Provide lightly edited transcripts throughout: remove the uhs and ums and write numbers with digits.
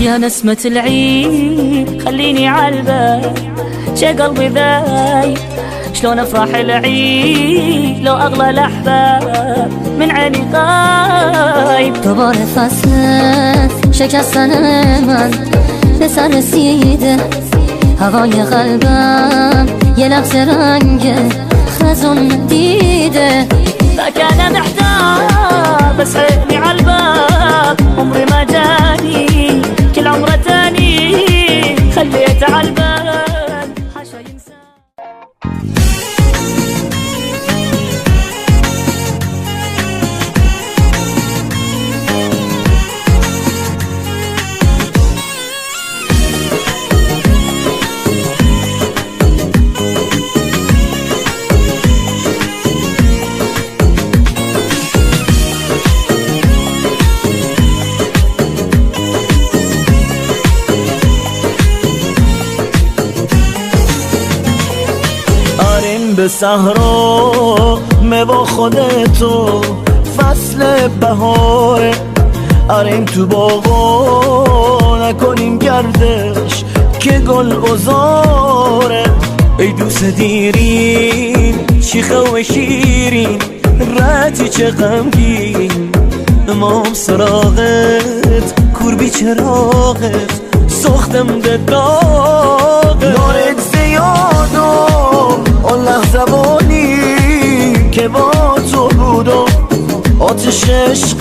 يا نسمة العيد خليني عالبال شي قلبي ذايب شلون افرح العيد لو اغلى الاحباب من عيني غايب. دوباره فصل شکستن من به سر رسیده، هوای قلبم یه لحظه رنگ خزون دیده. فكان محتار بس عيني عالباب عمري ما جاني كل عمره تاني خليته عالباب حاشا ينسى. به صحرا با خودتو فصل بهاره، آریم تو باغا نکنیم گردش که گل ازاره. ای دوست دیرین شیخه و شیرین رتی چه غمگین، امام سراغت کوربی چراغت سختم ده داغت. نارت زیادم اون لحظه بانی که با تو بودم، آتش عشق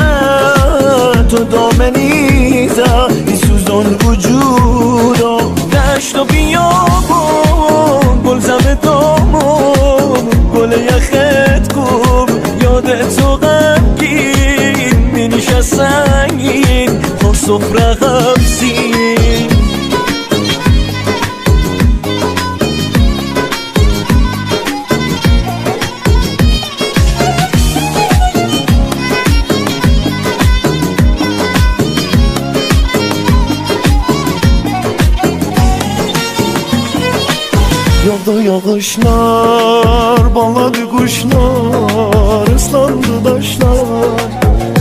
تو دامنیزه این سوزان وجودم. دشت و بیابون گلزم دامون گل یخت کوب یادت تو غمگین می نشست سنگین با سفره غمزین. Yağdı yağışlar, bağladı kuşlar, ıslandı taşlar.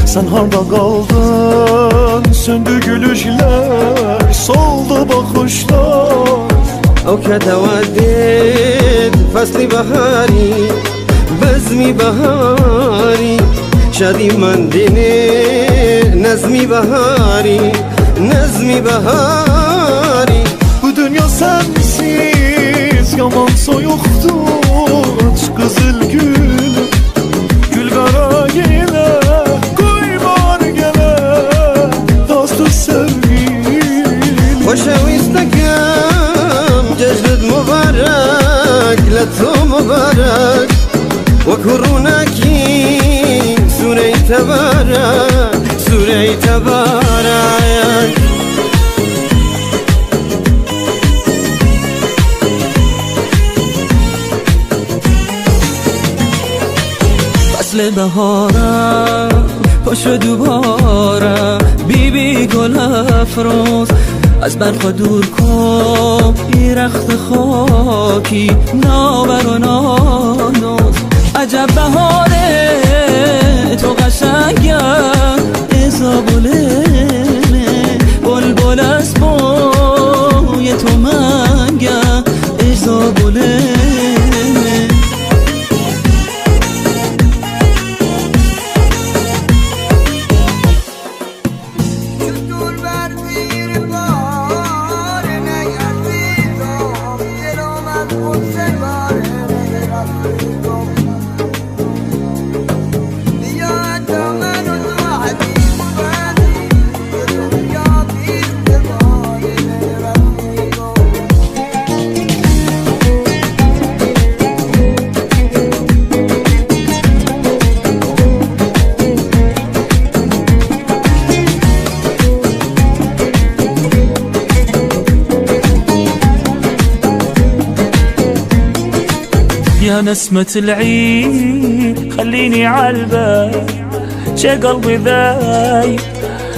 Sen harda kaldın, söndü gülüşler, soldu bakışlar. أو كتودد فصل بهاری بزمی بهاری شادی من دینه نظمی بهاری نظمی بهاری. Bu dünya sensiz yaman soyuktur, aç kızıl gül gül kara gele koy var gele dostu sevgilim. خوشویستکم جشنت مبارک لطو مبارک و کرونکی سوره تبارک سوره تبارک. فصل بهارم پاشو دوباره بی گل افروز از برق دور کن بی رخت خاکی نابر و نانوز. عجب بهاره تو قشنگه ازابوله بلبل از بوی تو منگه ازابوله. يا نسمة العيد خليني عالبال شي قلبي ذايب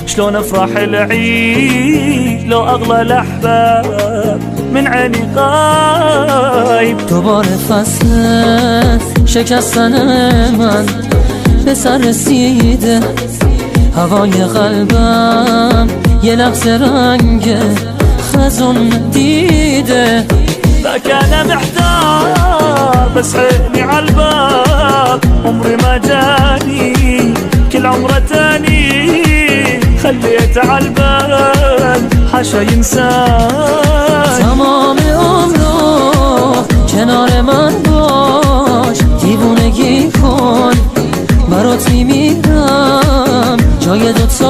شلون افرح العيد لو اغلى الاحباب من عيني غايب. دوباره فصل شکستن من به سر رسیده، هوای قلبم یه لحظه رنگ خزون دیده ذاك انا محتار بس عيني عالباب عمري ما جاني كل عمره تاني خليت عالبال حاشا ينساني تمام عمرو کنار من باش دیوونگی کن برات میمیرم جای دوتا